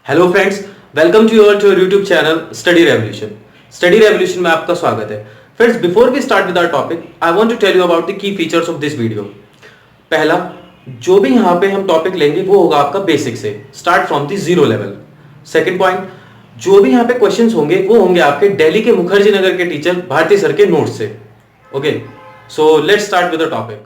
Hello friends, welcome to your YouTube channel Study Revolution. Study Revolution में आपका स्वागत है। Friends, before we start with our topic, I want to tell you about the key features of this video. पहला, जो भी यहां पे हम टॉपिक लेंगे वो होगा आपका बेसिक से, start from the zero level. Second point, जो भी यहां पे क्वेश्चंस होंगे वो होंगे आपके दिल्ली के मुखर्जी नगर के टीचर भारती सर के नोट्स से। Okay, so let's start with the topic.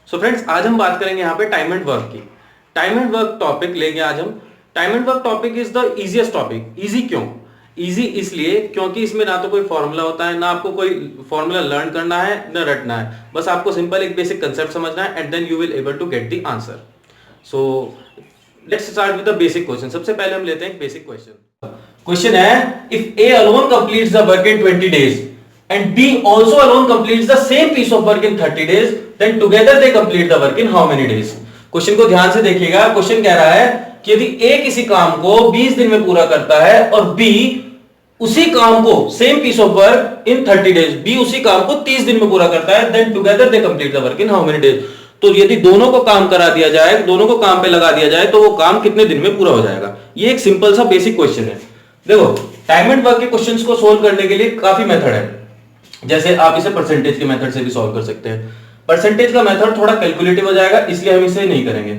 So friends, आज हम बात करेंगे यहाँ पे टाइम एंड वर्क की। टाइम एंड वर्क टॉपिक लेंगे आज हम। Time and work topic is the easiest topic. Easy क्यों? इजी इसलिए क्योंकि इसमें ना तो कोई फॉर्मूला होता है, ना आपको कोई फॉर्मूला लर्न करना है, ना रटना है। बस आपको सिंपल एक बेसिक कंसेप्ट समझना है and then you will able to get the answer. So let's start with the basic question. सबसे पहले हम लेते हैं एक बेसिक क्वेश्चन। क्वेश्चन है, if A alone completes the work in 20 days and B also alone completes the same piece of work in 30 days, then together they complete the work in how many days? Question को ध्यान से देखिएगा। Question कह रहा है कि यदि A किसी काम को 20 दिन में पूरा करता है और B उसी काम को same piece of work in 30 days, B उसी काम को 30 दिन में पूरा करता है, then together they complete the work in how many days? तो यदि दोनों को काम करा दिया जाए, दोनों को काम पे लगा दिया जाए, तो वो काम कितने दिन में पूरा हो जाएगा? ये एक सिंपल सा बेसिक क्वेश्चन है। देखो, टाइम एंड वर्क के क्वेश्चंस को सोल्व करने के लिए काफी मेथड है। जैसे आप इसे परसेंटेज के मेथड से भी सॉल्व कर सकते हैं। परसेंटेज का मेथड थोड़ा कैलकुलेटिव हो जाएगा, इसलिए हम इसे नहीं करेंगे।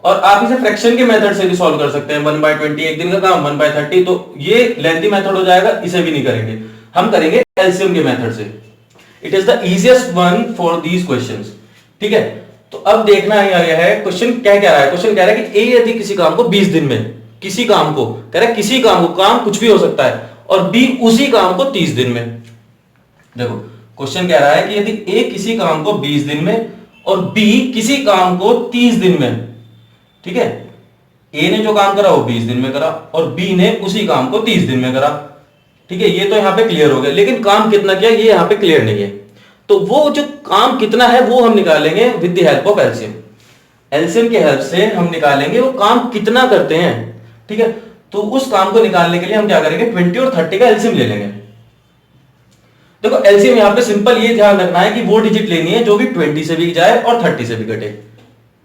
और आप इसे फ्रैक्शन के मेथड से भी सॉल्व कर सकते हैं। 1/20 एक दिन का काम, 1/30, तो ये लेंथी मेथड हो जाएगा, इसे भी नहीं करेंगे। हम करेंगे एलसीएम के मेथड से। It is the easiest one for these questions. ठीक है, तो अब देखना है क्वेश्चन क्या कह रहा है। क्वेश्चन कह रहा है कि ए यदि किसी काम को 20 दिन में, किसी काम को कह रहा है, किसी काम को, काम कुछ भी हो सकता है, और बी उसी काम को 30 दिन में। देखो, क्वेश्चन कह रहा है कि यदि ए किसी काम को 20 दिन में और बी किसी काम को 30 दिन में, ठीक है, ए ने जो काम करा वो 20 दिन में करा और बी ने उसी काम को 30 दिन में करा। ठीक है, ये तो यहां पे क्लियर हो गया, लेकिन काम कितना किया ये यहां पे क्लियर नहीं है। तो वो जो काम कितना है वो हम निकालेंगे with the help of LCM. LCM के हेल्प से हम निकालेंगे वो काम कितना करते हैं। ठीक है, तो उस काम को निकालने के लिए हम क्या करेंगे, 20 और 30 का एलसीएम ले लेंगे। देखो, एलसीएम यहां पे सिंपल ये ध्यान रखना है कि वो डिजिट लेनी है जो भी 20 से भी जाए और 30 से भी घटे।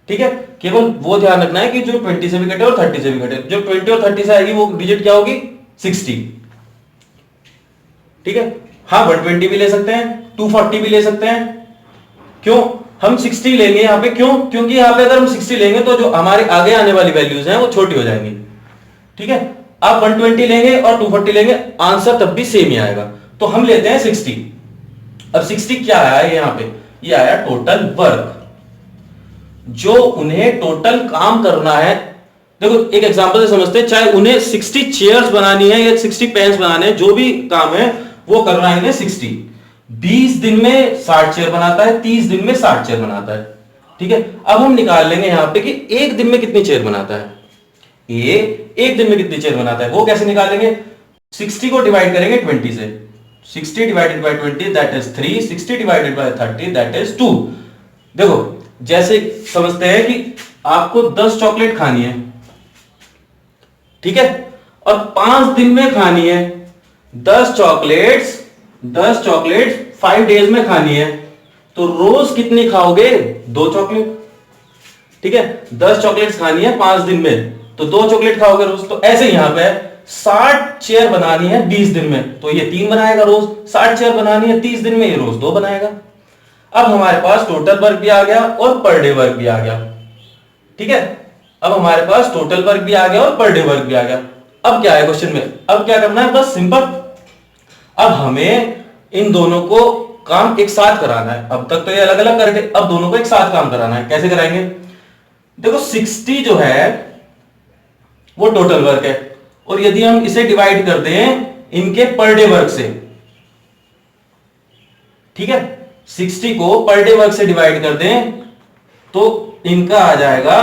ठीक है, केवल वो ध्यान रखना है कि जो 20 से भी घटे और 30 से भी घटे। जो 20 और 30 से आएगी वो डिजिट क्या होगी, 60। ठीक है, हाँ 120 भी ले सकते हैं, 240 भी ले सकते हैं। क्यों हम 60 लेंगे यहां पे? क्यों? क्योंकि यहां पे अगर हम 60 लेंगे तो जो हमारे आगे आने वाली वैल्यूज हैं वो छोटी हो जाएंगी। ठीक है, आप 120 लेंगे और 240 लेंगे, आंसर तब भी सेम ही आएगा। तो हम लेते हैं 60। अब 60 क्या आया यहां पे? ये आया टोटल वर्क, जो उन्हें टोटल काम करना है। देखो, एक एग्जांपल से समझते हैं। चाहे उन्हें 60 चेयर्स बनानी है या 60 पेन्स बनाने हैं, जो भी काम है वो करना है इन्हें 60। 20 दिन में 60 चेयर बनाता है, 30 दिन में 60 चेयर बनाता है। ठीक है, अब हम निकाल लेंगे यहां पे कि एक दिन में कितनी चेयर बनाता है। ये एक दिन में कितनी चेयर बनाता है वो कैसे निकालेंगे? 60 को डिवाइड करेंगे 20 से। 60 divided by 20 that is 3, 60 divided by 30 that is 2। देखो, जैसे समझते हैं कि आपको 10 चॉकलेट खानी है, ठीक है, और 5 दिन में खानी है। 10 चॉकलेट्स 5 डेज में खानी है, तो रोज कितनी खाओगे? 2 चॉकलेट। ठीक है, 10 चॉकलेट्स खानी है 5 दिन में, तो 2 चॉकलेट खाओगे रोज। तो ऐसे यहां पे 60 चेयर बनानी है 20 दिन में, तो ये 3 बनाएगा रोज। 60 चेयर बनानी है 30 दिन में, ये रोज 2 बनाएगा। अब हमारे पास टोटल वर्क भी आ गया और पर डे वर्क भी आ गया। ठीक है, अब हमारे पास टोटल वर्क भी आ गया और पर डे वर्क भी आ गया। अब क्या है क्वेश्चन में? अब क्या करना है? बस सिंपल, अब हमें इन दोनों को काम एक साथ कराना है। अब तक तो ये अलग अलग कर थे, अब दोनों को एक साथ काम कराना है। कैसे कराएंगे? देखो, 60 जो है वो टोटल वर्क है, और यदि हम इसे डिवाइड कर दें इनके पर डे वर्क से, ठीक है, 60 को पर डे वर्क से डिवाइड कर दें तो इनका आ जाएगा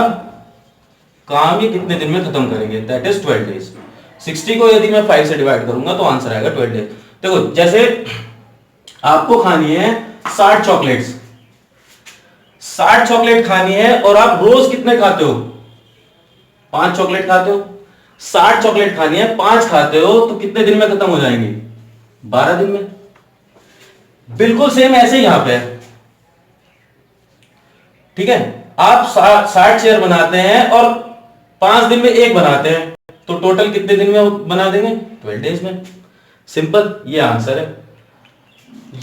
काम ये कितने दिन में खत्म करेंगे, दैट इज 12 डेज। 60 को यदि मैं 5 से डिवाइड करूंगा तो आंसर आएगा 12 डेज। देखो, जैसे आपको खानी है 60 चॉकलेट्स, 60 चॉकलेट खानी है और आप रोज कितने खाते हो? 5 चॉकलेट खाते हो। 60 चॉकलेट खानी है, 5 खाते हो, तो कितने दिन में खत्म हो जाएंगी? 12 दिन में। बिल्कुल सेम ऐसे यहां पे है। ठीक है, आप 60 चेयर बनाते हैं और 5 दिन में एक बनाते हैं, तो टोटल कितने दिन में बना देंगे? 12 डेज में। सिंपल, ये आंसर है।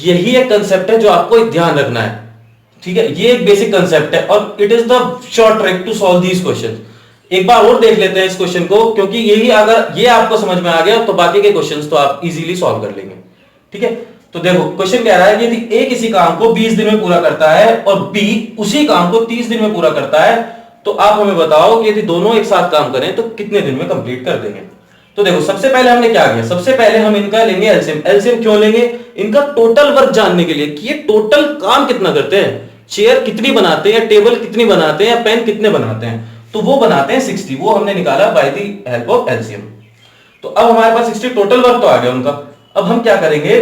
यही एक कंसेप्ट है जो आपको ध्यान रखना है, ठीक है, ये एक बेसिक कंसेप्ट है और it is the short trick to solve these question. एक बार और देख लेते हैं इस क्वेश्चन को, क्योंकि यही अगर ये आपको समझ में आ गया तो बाकी के क्वेश्चंस तो आप इजीली सॉल्व कर लेंगे। ठीक है, तो देखो क्वेश्चन कह रहा है यदि ए किसी काम को 20 दिन में पूरा करता है और बी उसी काम को 30 दिन में पूरा करता है, तो आप हमें बताओ कि यदि दोनों एक साथ काम करें तो कितने दिन में कंप्लीट कर देंगे। तो देखो सबसे पहले हमने क्या किया, सबसे पहले हम इनका लेंगे एलसीएम। एलसीएम क्यों लेंगे? इनका टोटल वर्क जानने के लिए कि ये टोटल काम कितना करते हैं, चेयर कितनी बनाते हैं, टेबल कितनी बनाते हैं, या पेन कितने बनाते हैं, तो वो बनाते हैं 60, वो हमने निकाला by the help of LCM. तो अब हमारे पास 60 टोटल वर्क तो आ गया उनका। अब हम क्या करेंगे,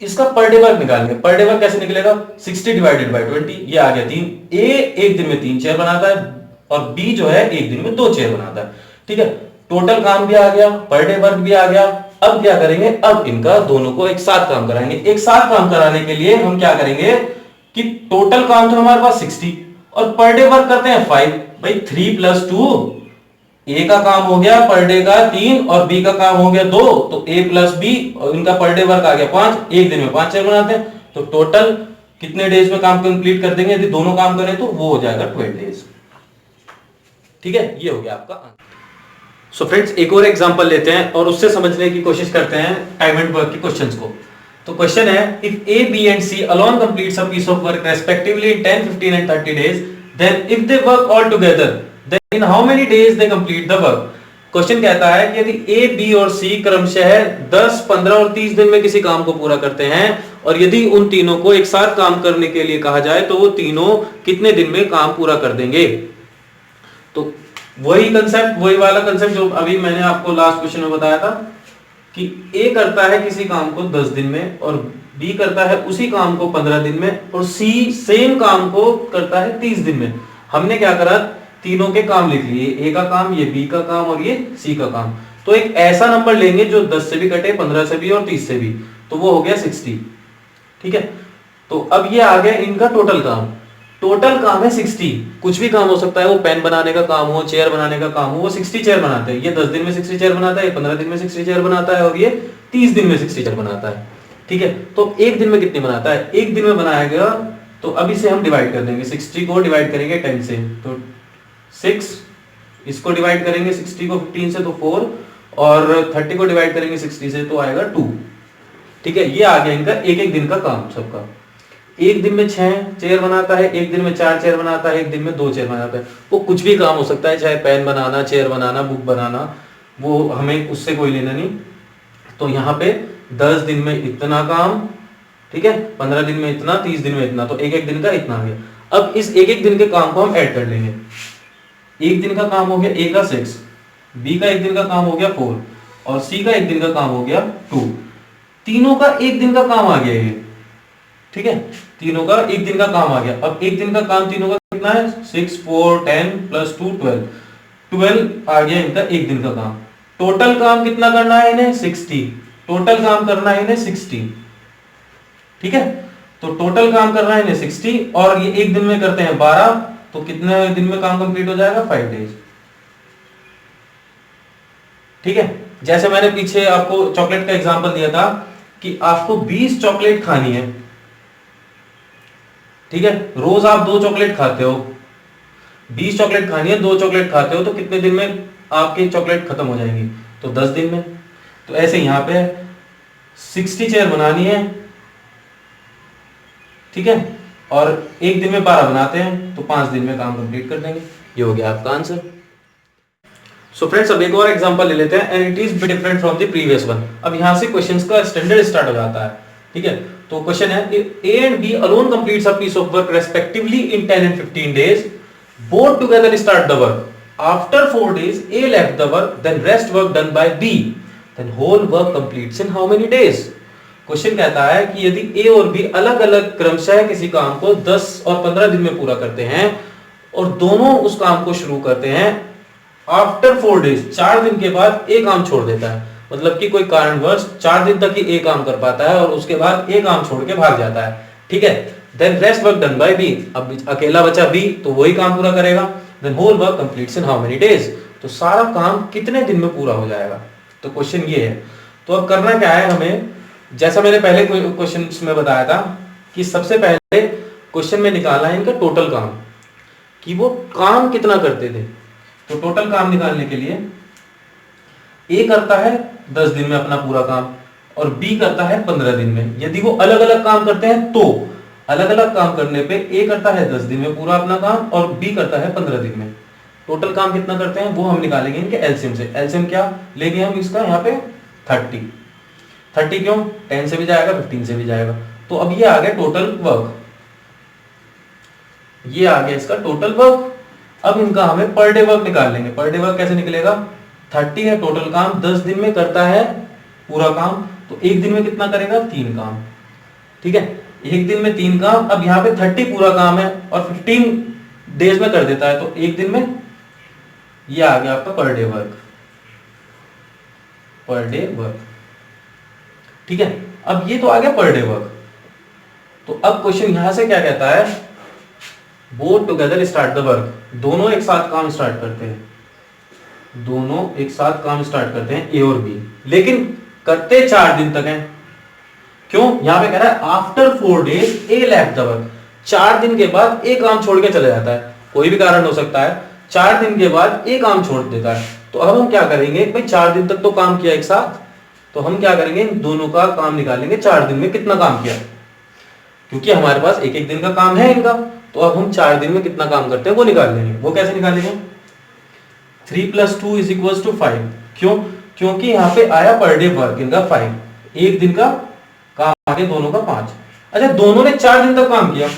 इसका पर डे वर्क निकालेंगे। पर डे वर्क कैसे निकलेगा? 60 डिवाइडेड बाय 20, ये आ गया 3। ए एक दिन में 3 चेयर बनाता है और बी जो है एक दिन में 2 चेयर बनाता है। ठीक है, टोटल काम भी आ गया, पर डे वर्क भी आ गया। अब क्या करेंगे, अब इनका दोनों को एक साथ काम कराएंगे। एक साथ काम कराने के लिए हम क्या करेंगे कि टोटल काम तो हमारे पास 60 और पर डे वर्क करते हैं 5। भाई 3 + 2, ए का काम हो गया पर डे का 3 और बी का काम हो गया 2, तो ए + बी और इनका पर डे वर्क आ गया 5। एक दिन में 5 चेयर बनाते हैं, तो टोटल कितने डेज में काम कंप्लीट कर देंगे यदि दोनों काम करें, तो वो हो जाएगा 12 डेज। ठीक है, ये हो गया आपका आंसर। सो फ्रेंड्स, एक और एग्जांपल लेते हैं और उससे समझने की कोशिश करते हैं टाइम एंड वर्क के क्वेश्चंस को। तो क्वेश्चन है, if A, B and C alone completes a piece of work respectively in 10, 15 and 30 days, then if they work all together, then in how many days they complete the work. Question कहता है कि यदि ए, B और सी क्रमशः 10, 15 और 30 दिन में किसी काम को पूरा करते हैं और यदि उन तीनों को एक साथ काम करने के लिए कहा जाए तो वो तीनों कितने दिन में काम पूरा कर देंगे। तो वही कंसेप्ट, वही वाला कंसेप्ट जो अभी मैंने आपको लास्ट क्वेश्चन में बताया था कि ए करता है किसी काम को 10 दिन में और बी करता है उसी काम को 15 दिन में और सी सेम काम को करता है 30 दिन में। हमने क्या करा, तीनों के काम लिख लिए, ए का काम, ये बी का काम और ये सी का काम। तो एक ऐसा नंबर लेंगे जो 10 से भी कटे, 15 से भी और 30 से भी, तो वो हो गया 60। ठीक है, तो अब ये आ गया इनका टोटल काम। टोटल काम है 60, कुछ भी काम हो सकता है, वो पेन बनाने का काम हो, चेयर बनाने का काम हो, वो 60 चेयर बनाते हैं। ये 10 दिन में 60 चेयर बनाता है, ये 15 दिन में 60 चेयर बनाता है और ये 30 दिन में 60 चेयर बनाता है। ठीक है, तो एक दिन में कितनी बनाता है? एक दिन में बनाएगा तो अब इसे हम डिवाइड कर देंगे, 60 को डिवाइड करेंगे 10 से तो 6, इसको डिवाइड करेंगे 60 को 15 से तो 4 और 30 को डिवाइड करेंगे 60 से तो आएगा 2। ठीक है, ये आ गया इनका एक एक दिन का काम सबका। एक दिन में 6 चेयर बनाता है, एक दिन में 4 चेयर बनाता है, एक दिन में 2 चेयर बनाता है। वो कुछ भी काम हो सकता है, चाहे पेन बनाना, चेयर बनाना, बुक बनाना, वो हमें उससे कोई लेना नहीं। तो यहाँ पे 10 दिन में इतना काम, ठीक है, 15 दिन में इतना, 30 दिन में इतना, तो एक एक दिन का इतना आ गया। अब इस एक एक दिन के काम को हम ऐड कर लेंगे। एक दिन का काम हो गया ए का 6, बी का एक दिन का काम हो गया 4 और सी का एक दिन का काम हो गया 2। तीनों का एक दिन का काम आ गया ये। ठीक है, तीनों का एक दिन का काम आ गया। अब एक दिन का काम तीनों का कितना है? 6, 4, 10 + 2 12। 12 आ गया इनका एक दिन का काम। टोटल काम कितना करना है इन्हें? 60। टोटल काम करना है इन्हें 60। ठीक है, तो टोटल काम करना है इन्हें 60 और ये एक दिन में करते हैं 12, तो कितने दिन में काम कंप्लीट हो जाएगा? 5 डेज। ठीक है, जैसे मैंने पीछे आपको चॉकलेट का एग्जांपल दिया था कि आपको 20 चॉकलेट खानी है। ठीक है, रोज आप 2 चॉकलेट खाते हो, 20 चॉकलेट खानी है, 2 चॉकलेट खाते हो, तो कितने दिन में आपकी चॉकलेट खत्म हो जाएंगी? तो 10 दिन में। तो ऐसे यहां पे 60 चेयर बनानी है, ठीक है, और एक दिन में 12 बनाते हैं, तो 5 दिन में काम कंप्लीट कर देंगे। ये हो गया आपका आंसर। सो फ्रेंड्स, अब एक और एग्जांपल ले लेते हैं and it is be different from the previous one. अब यहां से क्वेश्चंस का स्टैंडर्ड स्टार्ट हो जाता है। ठीक है, तो क्वेश्चन है A and B alone completes a piece of work respectively in 10 and 15 days, both together start the work. After 4 days A left the work, then rest work done by B, then whole work completes in how many days. Question कहता है कि यदि ए और B अलग अलग क्रमशः किसी काम को 10 और 15 दिन में पूरा करते हैं और दोनों उस काम को शुरू करते हैं, आफ्टर 4 डेज 4 दिन के बाद ए काम छोड़ देता है, मतलब कि कोई कारणवश 4 दिन तक ही ए काम कर पाता है और उसके बाद ए काम छोड़ के भाग जाता है। ठीक है, then rest work done by B, अब अकेला बचा बी तो वही काम पूरा करेगा। Then whole work completes in how many days, तो सारा काम कितने दिन में पूरा हो जाएगा। तो क्वेश्चन ये है। तो अब करना क्या है हमें, जैसा मैंने पहले क्वेश्चन में बताया था कि सबसे पहले क्वेश्चन में निकालना है इनका टोटल काम, कि वो काम कितना करते थे। तो टोटल काम निकालने के लिए ए करता है 10 दिन में अपना पूरा काम और बी करता है 15 दिन में। यदि वो अलग अलग काम करते हैं तो अलग अलग काम करने पे ए करता है 10 दिन में पूरा अपना काम और बी करता है 15 दिन में। टोटल काम कितना करते हैं वो हम निकालेंगे इनके एलसीएम से। एलसीएम क्या लेंगे हम इसका, यहाँ पे 30 क्यों, 10 से भी जाएगा 15 से भी जाएगा। तो अब ये आ गया टोटल वर्क, ये आ गया इसका टोटल वर्क। अब इनका हमें पर डे वर्क निकाल लेंगे। पर डे वर्क कैसे निकलेगा, 30 है टोटल काम, 10 दिन में करता है पूरा काम, तो एक दिन में कितना करेगा 3 काम। ठीक है, एक दिन में 3 काम। अब यहाँ पे 30 पूरा काम है और 15 डेज में कर देता है, तो एक दिन में ये आ गया आपका per day work, per day work. ठीक है, अब ये तो आ गया पर डे वर्क। तो अब क्वेश्चन यहां से क्या कहता है, both together start the work, दोनों एक साथ काम स्टार्ट करते हैं, दोनों एक साथ काम स्टार्ट करते हैं ए और बी, लेकिन करते 4 दिन तक हैं। क्यों, यहां पे कह रहा है after 4 days A left the work, 4 दिन के बाद ए काम छोड़ के चले जाता है, कोई भी कारण हो सकता है, 4 दिन के बाद ए काम छोड़ देता है। तो अब हम क्या करेंगे भाई, 4 दिन तक तो काम किया एक साथ, तो हम क्या करेंगे इन दोनों का काम निकालेंगे 4 दिन में कितना काम किया, क्योंकि हमारे पास एक एक दिन का काम है इनका। तो अब हम 4 दिन में कितना काम करते हैं वो निकाल लेंगे। वो कैसे निकालेंगे, 3 + 2 = 5। क्यों, क्योंकि यहाँ पे आया पर डे वर्क इनका 5, एक दिन का काम आगे दोनों का 5। अच्छा, दोनों ने 4 दिन तक काम किया,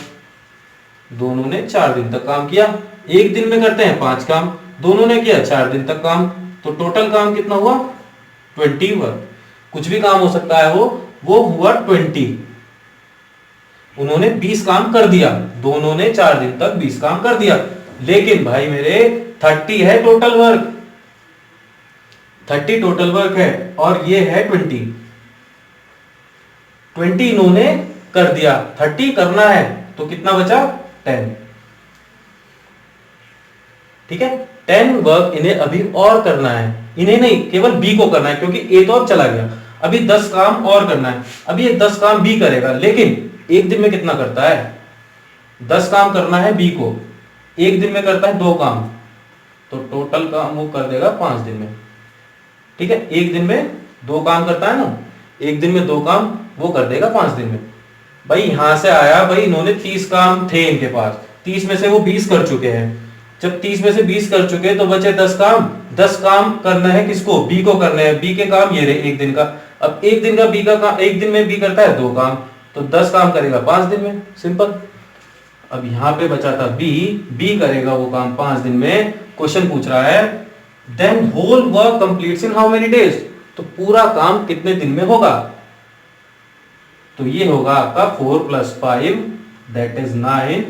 दोनों ने 4 दिन तक काम किया, एक दिन में करते हैं 5 काम, दोनों ने किया 4 दिन तक काम, तो टोटल काम कितना हुआ 20 वर्क। कुछ भी काम हो सकता है वो हुआ 20। उन्होंने 20 काम कर दिया, दोनों ने 4 दिन तक 20 काम कर दिया, लेकिन भाई मेरे 30 है टोटल वर्क, 30 टोटल वर्क है और ये है 20 इन्होंने कर दिया, 30 करना है तो कितना बचा 10। ठीक है, 10 वर्क इन्हें अभी और करना है, इन्हें नहीं केवल बी को करना है, क्योंकि ए तो अब चला गया, अभी 10 काम और करना है। अभी ये 10 काम बी करेगा, लेकिन एक दिन में कितना करता है, 10 काम करना है बी को, एक दिन में करता है 2 काम, तो टोटल काम वो कर देगा 5 दिन में। ठीक है, एक दिन में 2 काम करता है ना, एक दिन में 2 काम वो कर देगा 5 दिन में। भाई यहां से आया, भाई इन्होंने 30 काम थे इनके पास, 30 में से वो 20 कर चुके हैं। जब 30 में से 20 कर चुके तो बचे 10 काम। 10 काम करना है किसको, बी को करना है, बी के काम ये रहे एक दिन का। अब एक दिन का बी का काम, एक दिन में बी करता है 2 काम, तो 10 काम करेगा 5 दिन में, सिंपल। अब यहां पे बचा था बी करेगा वो काम 5 दिन में। क्वेश्चन पूछ रहा है then whole work completes in how many days, तो पूरा काम कितने दिन में होगा। तो ये होगा आपका 4 + 5 that is 9,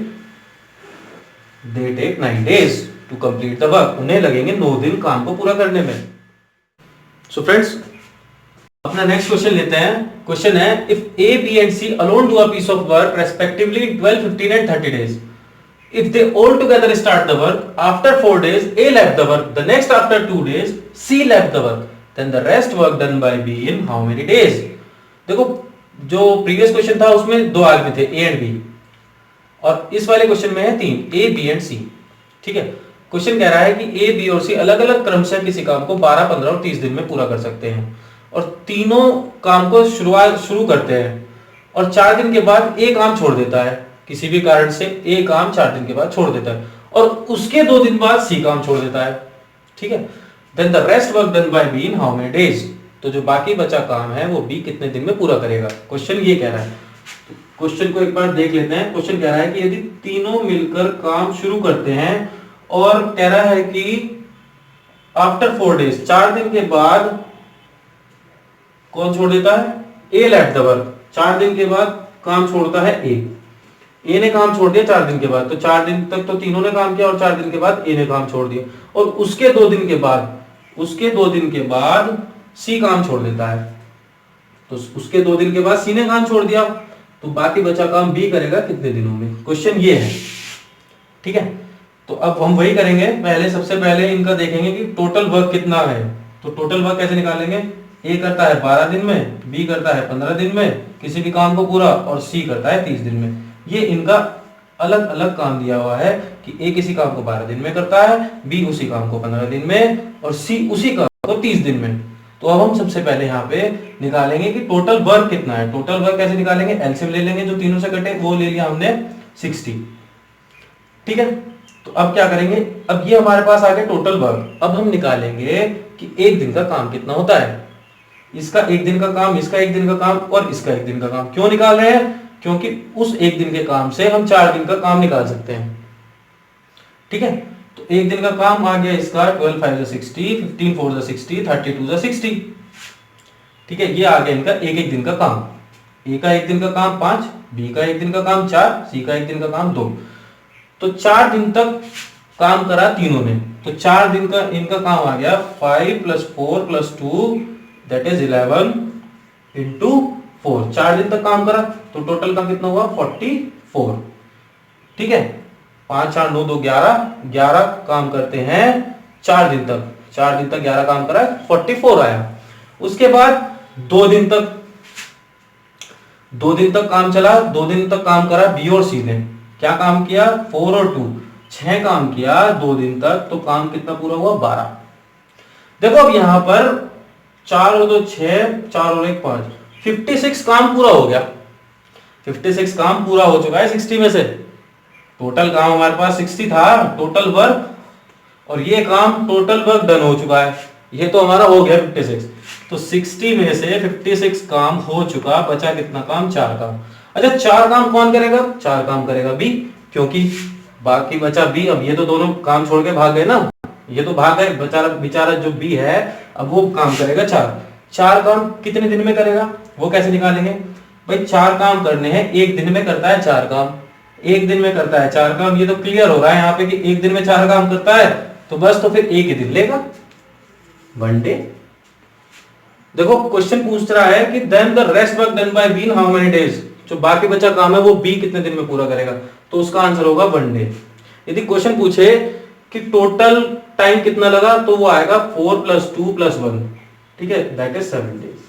they take 9 days to complete the work, उन्हें लगेंगे 9 दिन काम को पूरा करने में। सो फ्रेंड्स, अपना नेक्स्ट क्वेश्चन लेते हैं। क्वेश्चन है if A B and C alone do a piece of work respectively 12, 15 and 30 days, if they all together start the work, after 4 days A left the work, the next after 2 days C left the work, then the rest work done by B in how many days। देखो, जो previous question था उसमें 2 आदमी थे A and B, और इस वाले question में है 3, A, B एंड C। ठीक है, क्वेश्चन कह रहा है कि A, B और C अलग अलग क्रमशः किसी काम को 12, 15 और 30 दिन में पूरा कर सकते हैं, और तीनों काम को शुरू करते हैं और 4 दिन के बाद A काम छोड़ देता है, किसी भी कारण से A काम 4 दिन के बाद छोड़ देता है, और उसके 2 दिन बाद C काम छोड़ देता है। ठीक है, then the rest work done by B in how many days, तो जो बाकी बचा काम है वो B कितने दिन में पूरा करेगा। क्वेश्चन ये कह रहा है, क्वेश्चन को एक बार देख लेते हैं। क्वेश्चन कह रहा है कि यदि तीनों मिलकर काम शुरू करते हैं और कह रहा है कि आफ्टर 4 डेज, 4 दिन के बाद कौन छोड़ देता है, ए लेफ्ट द वर्क, 4 दिन के बाद काम छोड़ता है ए ने काम छोड़ दिया 4 दिन के बाद, तो 4 दिन तक तो तीनों ने काम किया और 4 दिन के बाद ए ने काम छोड़ दिया, और उसके 2 दिन के बाद सी काम छोड़ देता है, तो उसके 2 दिन के बाद सी ने काम छोड़ दिया, तो बाकी बचा काम बी करेगा कितने दिनों में, क्वेश्चन ये है। ठीक है, तो अब हम वही करेंगे। सबसे पहले इनका देखेंगे कि टोटल वर्क कितना है। तो टोटल वर्क कैसे निकालेंगे, ए करता है 12 दिन में, बी करता है 15 दिन में किसी भी काम को पूरा, और सी करता है 30 दिन में। ये इनका अलग अलग काम दिया हुआ है कि ए किसी काम को 12 दिन में करता है, बी उसी काम को 15 दिन में, और सी उसी काम को 30 दिन में। तो अब हम सबसे पहले यहाँ पे निकालेंगे कि टोटल वर्क कितना है। टोटल वर्क कैसे निकालेंगे, एलसीएम ले लेंगे, जो तीनों से कटे वो ले लिया हमने 60। ठीक है, तो अब क्या करेंगे, अब ये हमारे पास आ गया टोटल वर्क। अब हम निकालेंगे कि एक दिन का काम कितना होता है। इसका एक दिन का काम, इसका एक दिन का काम और इसका एक दिन का काम। क्यों निकाल रहे हैं, क्योंकि उस एक दिन के काम से हम 4 दिन का काम निकाल सकते हैं। ठीक है, तो एक दिन का काम आ गया इसका 12 5 60, 15 4 60, 32 60। ठीक है, ये आ गया इनका एक एक दिन का काम। ए का एक दिन का काम 5, बी का एक दिन का काम 4, सी का एक दिन का काम 2। तो 4 दिन तक काम करा तीनों ने। तो 4 दिन का इनका काम आ गया 5 + 4 + 2 दैट इज 11 × 4। 4 दिन तक काम करा तो टोटल का कितना हुआ 44। ठीक है, 5 4 9 2 11 काम करते हैं 4 दिन तक। 4 दिन तक 11 काम करा 44 आया। उसके बाद 2 दिन तक काम चला। 2 दिन तक काम करा बी और सी ने। क्या काम किया, 4 और 2 6 काम किया 2 दिन तक। तो काम कितना पूरा हुआ 12। देखो अब यहां पर 4 और 2 6, 4 और 1 5, 56 काम पूरा हो गया। 56 काम पूरा हो चुका है 60 में से। टोटल काम हमारे पास 60 था टोटल वर्क, और ये काम टोटल वर्क डन हो चुका है। ये तो हमारा हो गया 56। तो 60 में से 56 काम हो चुका, बचा कितना काम 4 काम। अच्छा 4 काम कौन करेगा, 4 काम करेगा बी, क्योंकि बाकी बचा बी। अब ये तो दोनों काम छोड़ के भाग गए ना, ये तो भाग गए। बेचारा जो बी है अब वो काम करेगा 4 काम कितने दिन में करेगा, वो कैसे निकालेंगे भाई। 4 काम करने हैं, एक दिन में करता है 4 काम, एक दिन में करता है 4 काम। ये तो क्लियर हो रहा है यहाँ पे कि एक दिन में 4 काम करता है, तो बस तो फिर एक ही दिन लेगा, 1 डे। देखो क्वेश्चन पूछ रहा है कि then the rest work done by B in how many days. जो बाकी बचा काम है वो बी कितने दिन में पूरा करेगा, तो उसका आंसर होगा 1 डे। यदि क्वेश्चन पूछे कि टोटल टाइम कितना लगा, तो वो आएगा 4 + 2 + 1। ठीक है, दैट इज 7 डेज।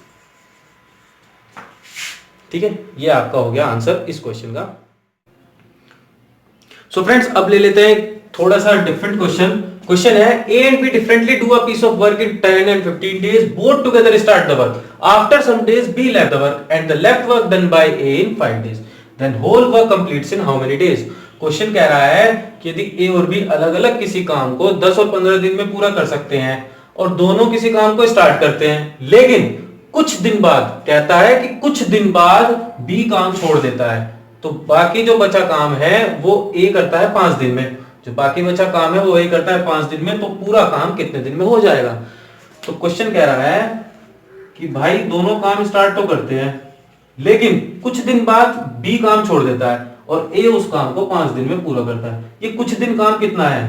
ठीक है, ये आपका हो गया आंसर इस क्वेश्चन का। सो फ्रेंड्स अब ले लेते हैं थोड़ा सा डिफरेंट क्वेश्चन है A and B differently do a piece of work in 10 and 15 days, both together start the work. After some days B left the work and the left work done by A in 5 days. Then whole work completes in how many days? Question कह रहा है कि यदि ए और B अलग अलग किसी काम को 10 और 15 दिन में पूरा कर सकते हैं, और दोनों किसी काम को स्टार्ट करते हैं, लेकिन कुछ दिन बाद, कहता है कि कुछ दिन बाद बी काम छोड़ देता है, तो बाकी जो बचा काम है वो ए करता है 5 दिन में। जो बाकी बचा काम है वो ए करता है 5 दिन में, तो पूरा काम कितने दिन में हो जाएगा। तो क्वेश्चन कह रहा है कि भाई दोनों काम स्टार्ट तो करते हैं, लेकिन कुछ दिन बाद बी काम छोड़ देता है और ए उस काम को 5 दिन में पूरा करता है। ये कुछ दिन काम कितना है,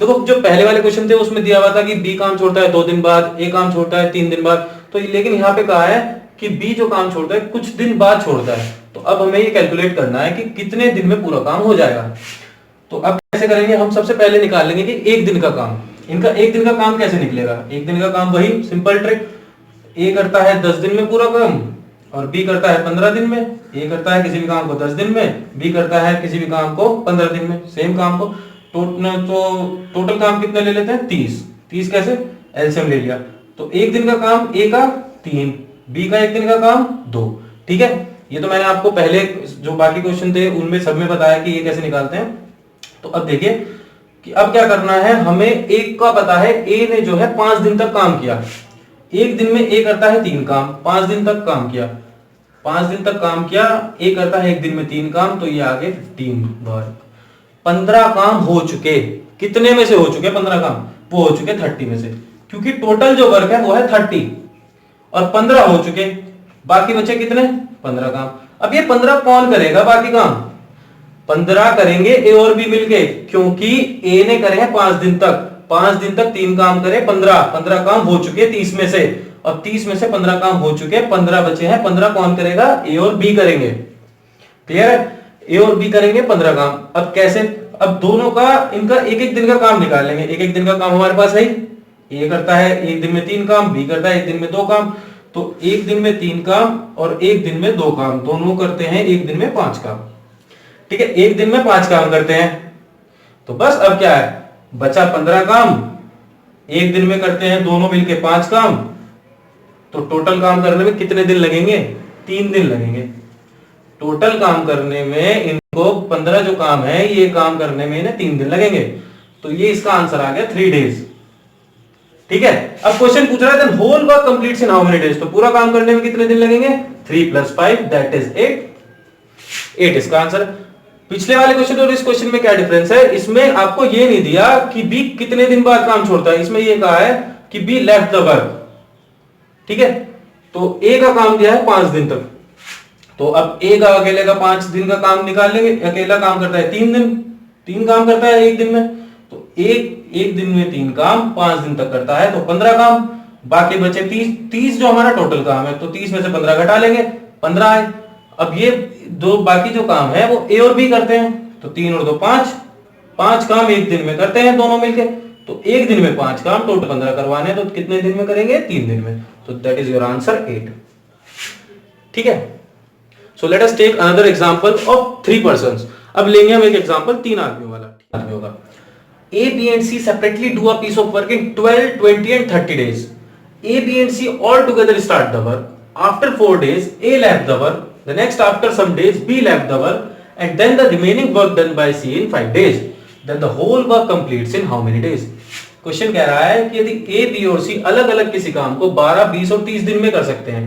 देखो जो पहले वाले क्वेश्चन थे उसमें दिया हुआ था कि बी काम छोड़ता है 2 दिन बाद, ए काम छोड़ता है 3 दिन बाद, तो लेकिन यहाँ पे कहा है कि बी जो काम छोड़ता है कुछ दिन बाद छोड़ता है। तो अब हमें ये कैलकुलेट करना है कि कितने दिन में पूरा काम हो जाएगा। तो अब कैसे करेंगे, हम सबसे पहले निकाल लेंगे कि एक दिन का काम। इनका एक दिन का काम कैसे निकलेगा, एक दिन का काम वही सिंपल ट्रिक, ए करता है 10 दिन में पूरा काम और बी करता है 15 दिन में। ए करता है किसी भी काम को 10 दिन में, बी करता है किसी भी काम को 15 दिन में, सेम काम को। तो टोटल काम कितने ले लेते हैं 30 कैसे, एलसीएम ले लिया। तो एक दिन का काम ए का 3, बी का एक दिन का काम 2। ठीक है, ये तो मैंने आपको पहले जो बाकी क्वेश्चन थे उनमें सब में बताया कि ये कैसे निकालते हैं। तो अब देखिए कि अब क्या करना है, हमें एक का पता है ए ने जो है 5 दिन तक काम किया। एक दिन में ए करता है 3 काम, 5 दिन तक काम किया, 5 दिन तक काम किया, ए करता है एक दिन में 3 काम, तो ये आगे 15 वर्क। 15 काम हो चुके, कितने में से हो चुके 15 काम, वो हो चुके 30 में से, क्योंकि टोटल जो वर्क है वो है 30 और 15 हो चुके, बाकी बचे कितने 15 काम। अब ये 15 कौन करेगा बाकी काम, 15 करेंगे ए और बी मिलके, क्योंकि ए ने करे हैं 5 दिन तक, 5 दिन तक 3 काम करे, 15 काम हो चुके 30 में से, और 30 में से 15 काम हो चुके, 15 बचे हैं, 15 कौन करेगा, ए और बी करेंगे। क्लियर है? ए और बी करेंगे 15 काम। अब कैसे? अब दोनों का इनका एक एक दिन का काम निकाल लेंगे। एक एक दिन का काम हमारे पास है, ए करता है एक दिन में 3 काम, बी करता है एक दिन में 2 काम। तो एक दिन में 3 काम और एक दिन में 2 काम, दोनों करते हैं एक दिन में 5 काम। ठीक है, एक दिन में 5 काम करते हैं। तो बस अब क्या है, बचा 15 काम, एक दिन में करते हैं दोनों मिलके 5 काम। तो टोटल काम करने में कितने दिन लगेंगे? 3 दिन लगेंगे। टोटल काम करने में इनको 15 जो काम है, ये काम करने में इन्हें 3 दिन लगेंगे। तो ये इसका आंसर आ गया 3 डेज। ठीक है, अब क्वेश्चन पूछ रहा है then whole work completes in how many days. तो पूरा काम करने में कितने दिन लगेंगे? 3 + 5 दैट इज 8। 8 इसका आंसर। पिछले वाले क्वेश्चन और इस क्वेश्चन में क्या डिफरेंस है? इसमें आपको ये नहीं दिया कि बी कितने दिन बाद काम छोड़ता है, इसमें ये कहा है कि बी लेफ्ट द वर्क। ठीक है, तो ए का काम दिया है 5 दिन तक। तो अब ए का अकेले का 5 दिन का काम निकाल लेंगे। अकेला काम करता है 3 दिन, 3 काम करता है एक दिन में। तो एक दिन में 3 काम 5 दिन तक करता है, तो 15 काम। बाकी बचे 30 जो हमारा टोटल काम है। तो 30 में से 15 घटा लेंगे, 15 है। अब ये दो बाकी जो काम है वो ए और बी करते हैं। तो 3 और 2 5, 5 काम एक दिन में करते हैं दोनों मिलके। तो एक दिन में 5 काम, टोटल 15 करवाने, तो कितने दिन में करेंगे? 3 दिन में। तो दैट इज योर आंसर 8। ठीक है, so let us take another example of 3 persons. अब लेंगे हम एक एग्जांपल 3 आदमियों वाला। आदमी होगा A, B and C separately do a piece of work in 12, 20 and 30 days. A, B and C all together start the work. After 4 days, A left the work. The next after some days, B left the work. And then the remaining work done by C in 5 days. Then the whole work completes in how many days? Question कह रहा है कि यदि A, B और C अलग अलग किसी काम को 12, 20 और 30 दिन में कर सकते हैं,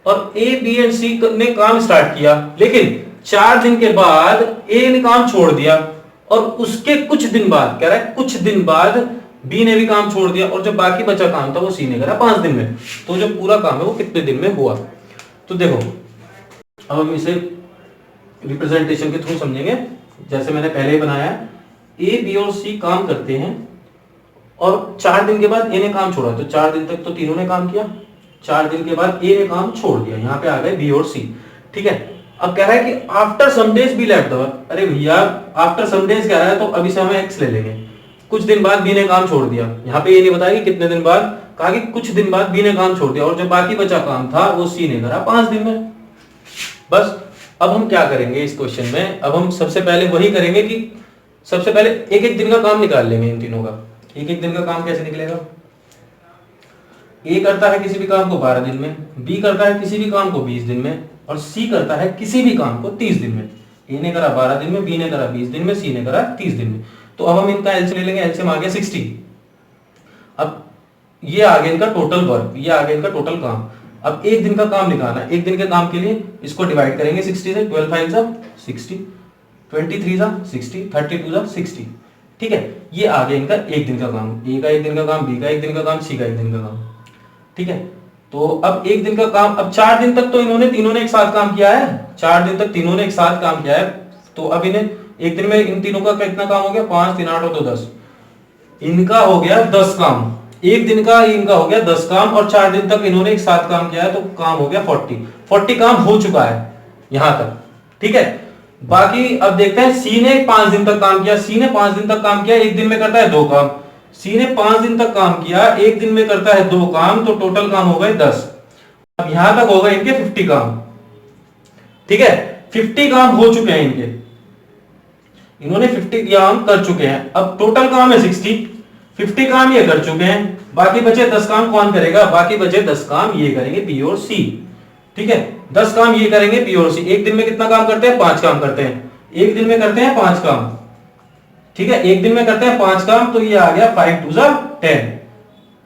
और A, B and C ने काम स्टार्ट किया, लेकिन 4 दिन के बाद A ने काम छोड़ दिया, और उसके कुछ दिन बाद, कह रहा है कुछ दिन बाद बी ने भी काम छोड़ दिया, और जो बाकी बचा काम था वो सी ने करा 5 दिन में। तो जो पूरा काम है वो कितने दिन में हुआ? तो देखो, अब हम इसे रिप्रेजेंटेशन के थ्रू समझेंगे। जैसे मैंने पहले ही बनाया, ए, बी और सी काम करते हैं, और 4 दिन के बाद ए ने काम छोड़ा। तो 4 दिन तक तो तीनों ने काम किया, 4 दिन के बाद ए ने काम छोड़ दिया। यहाँ पे आ गए बी और सी। ठीक है, अब कह रहा है कि after some days B left the work. अरे भैया, आफ्टर सम डेज कह रहा है, तो अभी से हमें एक्स ले लेंगे। कुछ दिन बाद बी ने काम छोड़ दिया। यहाँ पे ये नहीं बताया कि कितने दिन बाद, कहा कि कुछ दिन बाद बी ने काम छोड़ दिया, और जो बाकी बचा काम था वो सी ने करा 5 दिन में। बस अब हम क्या करेंगे इस क्वेश्चन में? अब हम सबसे पहले वही करेंगे कि सबसे पहले एक एक दिन का काम निकाल लेंगे इन तीनों का। एक एक दिन का काम कैसे निकलेगा? ए करता है किसी भी काम को 12 दिन में, बी करता है किसी भी काम को 20 दिन में, और सी करता है किसी भी काम को 30 दिन में। ए ने करा 12 दिन में, बी ने करा 20 दिन में, सी ने करा 30 दिन में। तो अब हम इनका एलसीएम ले लेंगे। एलसीएम आ गया 60। अब ये आ गया इनका टोटल वर्क, ये आ गया इनका टोटल काम। अब एक दिन का काम निकालना है। एक दिन के काम के लिए इसको डिवाइड करेंगे 60 से। 12 5 जा 60, 23 जा 60, 32 जा 60। ठीक है, ये आ गया इनका एक दिन का काम। ए का एक दिन का काम, बी का एक दिन का काम, सी का एक दिन का काम। ठीक है, तो अब एक दिन का काम, अब 4 दिन तक तो तीनों ने एक साथ काम किया है। 4 दिन तक तीनों ने एक साथ काम किया है। तो अब इन्हें एक दिन में इन तीनों का कितना काम हो गया? 5 3 8 तो 10। इनका हो गया 10 काम। एक दिन का इनका हो गया 10 काम, और 4 दिन तक इन्होंने एक साथ काम किया है, तो काम हो गया 40 काम हो चुका है यहां तक। ठीक है, बाकी अब देखते हैं सी ने 5 दिन तक काम किया। सी ने 5 दिन तक काम किया, एक दिन में करता है 2 काम। सी ने 5 दिन तक काम किया, एक दिन में करता है 2 काम, तो टोटल काम हो गए 10। अब यहां तक होगा इनके 50 काम। ठीक है, 50 काम हो चुके हैं इनके, इन्होंने 50 काम कर चुके हैं। अब टोटल काम है 60, 50 काम ये कर चुके हैं, बाकी बचे 10 काम कौन करेगा? बाकी बचे 10 काम ये करेंगे बी और सी। ठीक है, 10 काम ये करेंगे बी और सी। एक दिन में कितना काम करते हैं? 5 काम करते हैं। एक दिन में करते हैं 5 काम। ठीक है, एक दिन में करते हैं 5 काम, तो ये आ गया 5 2 10।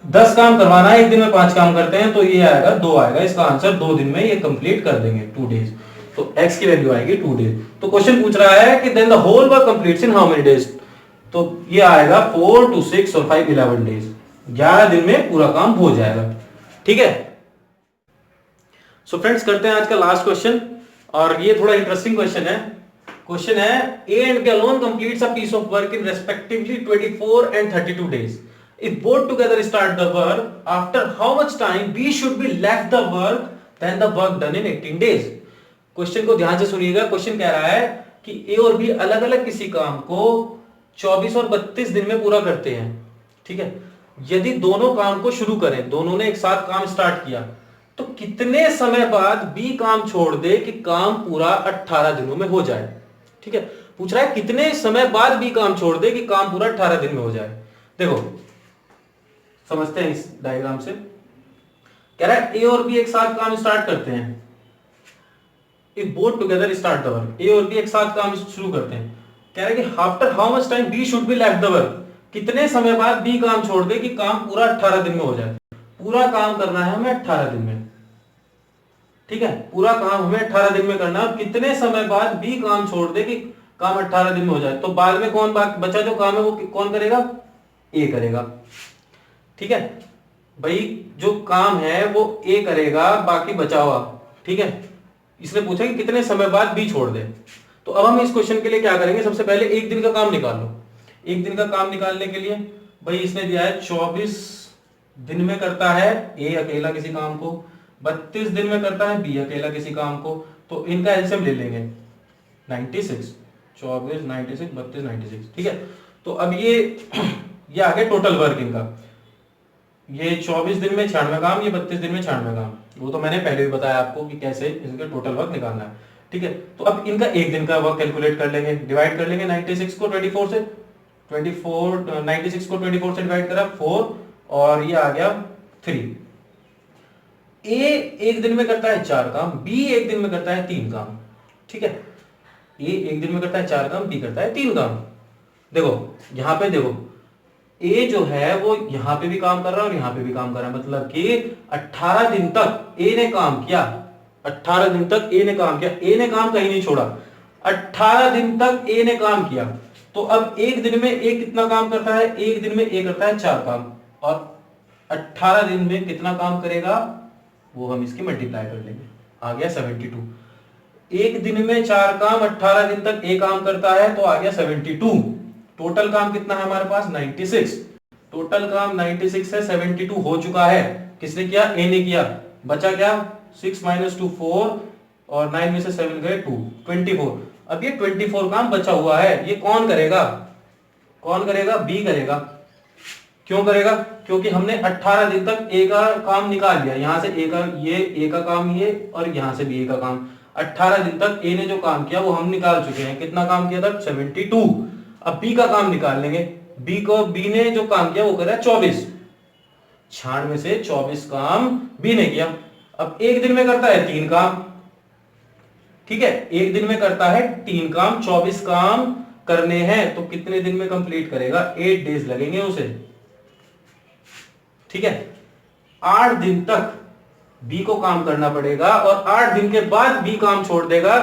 10 काम करवाना है, एक दिन में 5 काम करते हैं, तो ये आएगा 2 आएगा। इसका आंसर 2 दिन में ये कंप्लीट कर देंगे, 2 डेज। तो x की वैल्यू आएगी 2 डेज। तो क्वेश्चन पूछ रहा है कि then the whole work completes in how many days? तो ये आएगा 4 2 6 और 5 11 डेज। 11 दिन में पूरा काम हो जाएगा। ठीक है, सो फ्रेंड्स करते हैं आज का लास्ट क्वेश्चन, और ये थोड़ा इंटरेस्टिंग क्वेश्चन है। क्वेश्चन है A and B alone completes a piece of work in respectively 24 and 32 days. If both together start the work, after how much time B should be left the work than the work done in 18 days? Question को ध्यान से सुनिएगा। Question कह रहा है कि ए और B अलग अलग किसी काम को 24 और 32 दिन में पूरा करते हैं। ठीक है, यदि दोनों काम को शुरू करें, दोनों ने एक साथ काम स्टार्ट किया, तो कितने समय बाद बी काम छोड़ दे कि काम पूरा 18 दिनों में हो जाए। ठीक है, पूछ रहा है कितने समय बाद बी काम छोड़ दे कि काम पूरा 18 दिन में हो जाए। देखो समझते हैं इस डायग्राम से। कह रहा है ए और बी एक साथ काम स्टार्ट करते हैं। If both together start the work, A और बी एक साथ काम शुरू करते हैं। कह रहा है कि after how much time B should be left the work, कितने समय बाद बी काम छोड़ दे कि काम पूरा 18 दिन में हो जाए। पूरा काम करना है हमें 18 दिन में। ठीक है, पूरा काम हमें 18 दिन में करना है। कितने समय बाद बी काम छोड़ दे कि काम 18 दिन में हो जाए। तो बाद में कौन बचा जो काम है वो कौन करेगा, ए करेगा। ठीक है भाई, जो काम है वो ए करेगा, बाकी बचा हुआ। ठीक है, इसने पूछा कि कितने समय बाद बी छोड़ दे। तो अब हम इस क्वेश्चन के लिए क्या करेंगे, सबसे पहले एक दिन का काम निकाल लो। एक दिन का काम निकालने के लिए भाई इसने दिया है 24 दिन में करता है ए अकेला किसी काम को, 32 दिन में करता है बी अकेला किसी काम को। तो इनका एलसीएम ले लेंगे 96, 24, 96, 32, 96। ठीक है, तो अब ये आ गया टोटल वर्क इनका। ये 24 दिन में 96 काम, ये 32 दिन में 96 काम। वो तो मैंने पहले भी बताया आपको कि कैसे इसके टोटल वर्क निकालना है। ठीक है, तो अब इनका एक दिन का वर्क कैलकुलेट कर लेंगे। डिवाइड कर लेंगे 96 को 24 से, 96 को 24 से डिवाइड करा 4 और ये आ गया 3। ए एक दिन में करता है 4 काम, बी एक दिन में करता है 3 काम। ठीक है, ए एक दिन में करता है 4 काम, बी करता है 3 काम। देखो यहां पे देखो, ए जो है वो यहां पे भी काम कर रहा है और यहां पे भी काम कर रहा है। मतलब कि 18 दिन तक ए ने काम किया, 18 दिन तक ए ने काम किया, ए ने काम कहीं नहीं छोड़ा। 18 दिन तक ए ने काम किया। तो अब एक दिन में ए कितना काम करता है, एक दिन में ए करता है 4 काम, और 18 दिन में कितना काम करेगा वो हम इसकी मल्टीप्लाई कर लेंगे, आ गया 72। एक दिन में 4 काम, 18 दिन तक ए काम करता है, तो आ गया 72। टोटल काम कितना है हमारे पास 96। टोटल काम 96 है, 72 हो चुका है। किसने किया, ए ने किया। बचा क्या, 6 - 2 4 और 9 में से 7 गए 2, 24। अब ये 24 काम बचा हुआ है, ये कौन करेगा, कौन करेगा, बी करेगा। क्यों करेगा, क्योंकि हमने 18 दिन तक ए का काम निकाल लिया। यहां से ए का, ये ए का काम ये, और यहां से भी ए का काम। 18 दिन तक ए ने जो काम किया वो हम निकाल चुके हैं। कितना काम किया था, 72। अब बी का काम निकाल लेंगे। बी ने जो काम किया वो करा 24, 96 में से 24 काम बी ने किया। अब एक दिन में करता है 3 काम। ठीक है, एक दिन में करता है 3 काम, 24 काम करने हैं, तो कितने दिन में कंप्लीट करेगा, 8 डेज लगेंगे उसे। ठीक है, 8 दिन तक बी को काम करना पड़ेगा और 8 दिन के बाद बी काम छोड़ देगा,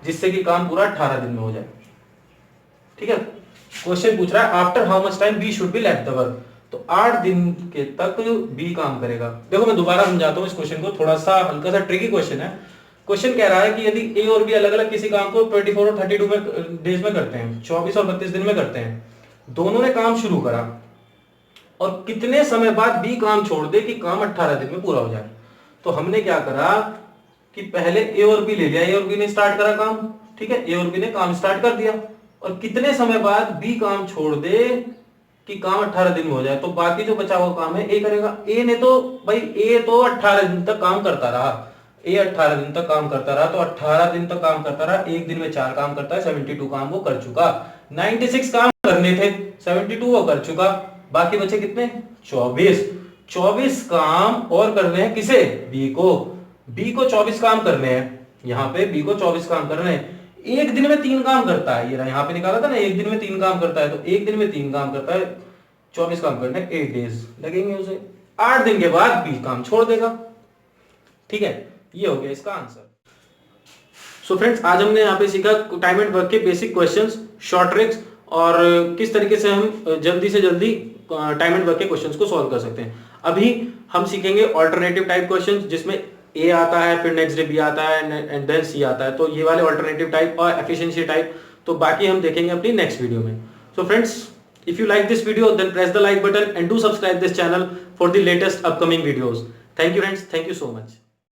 जिससे कि काम पूरा 18 दिन में हो जाए। ठीक है, क्वेश्चन पूछ रहा है after how much time B should be left the work, तो 8 दिन के तक बी काम करेगा। देखो मैं दोबारा समझाता हूं इस क्वेश्चन को, थोड़ा सा हल्का सा ट्रिकी क्वेश्चन है। क्वेश्चन कह रहा है कि यदि ए और बी अलग अलग किसी काम को 24 और 32 डेज में करते हैं, 24 और 32 दिन में करते हैं, दोनों ने काम शुरू करा, और कितने समय बाद बी काम छोड़ दे कि काम 18 दिन में पूरा हो जाए। तो हमने क्या करा कि पहले ए और बी ले लिया, ए और बी ने स्टार्ट करा काम। ठीक है, ए और बी ने काम स्टार्ट कर दिया, और कितने समय बाद बी काम छोड़ दे कि काम 18 दिन में हो जाए। तो बाकी जो बचा हुआ काम है ए करेगा। ए ने तो भाई, ए तो 18 दिन तक काम करता रहा, ए 18 दिन तक काम करता रहा, तो 18 दिन तक काम करता रहा, एक दिन में 4 काम करता है, 72 काम वो कर चुका। 96 काम करने थे, 72 वो कर चुका, बाकी बचे कितने, 24। 24 काम और करने हैं किसे, बी को। बी को 24 काम करने हैं, यहां पे बी को 24 काम करने हैं। एक दिन में 3 काम करता है, ये यहां पे निकाला था ना, एक दिन में 3 काम करता है, तो एक दिन में 3 काम करता है, 24 काम करने, 8 डेज लगेंगे उसे। 8 दिन के बाद बी काम छोड़ देगा। ठीक है, ये हो गया इसका आंसर। सो फ्रेंड्स, आज हमने यहाँ पे सीखा टाइम एंड वर्क के बेसिक क्वेश्चंस, शॉर्ट ट्रिक्स, और किस तरीके से हम जल्दी से जल्दी टाइम एंड वर्क के क्वेश्चंस को सॉल्व कर सकते हैं। अभी हम सीखेंगे ऑल्टरनेटिव टाइप क्वेश्चंस, जिसमें ए आता है, फिर नेक्स्ट डे बी आता है, एंड देन सी आता है। तो ये वाले ऑल्टरनेटिव टाइप और एफिशिएंसी टाइप, तो बाकी हम देखेंगे अपनी नेक्स्ट वीडियो में। So friends, if you like this video then press the like button and do subscribe this channel for the latest upcoming videos. Thank you friends, thank you so much.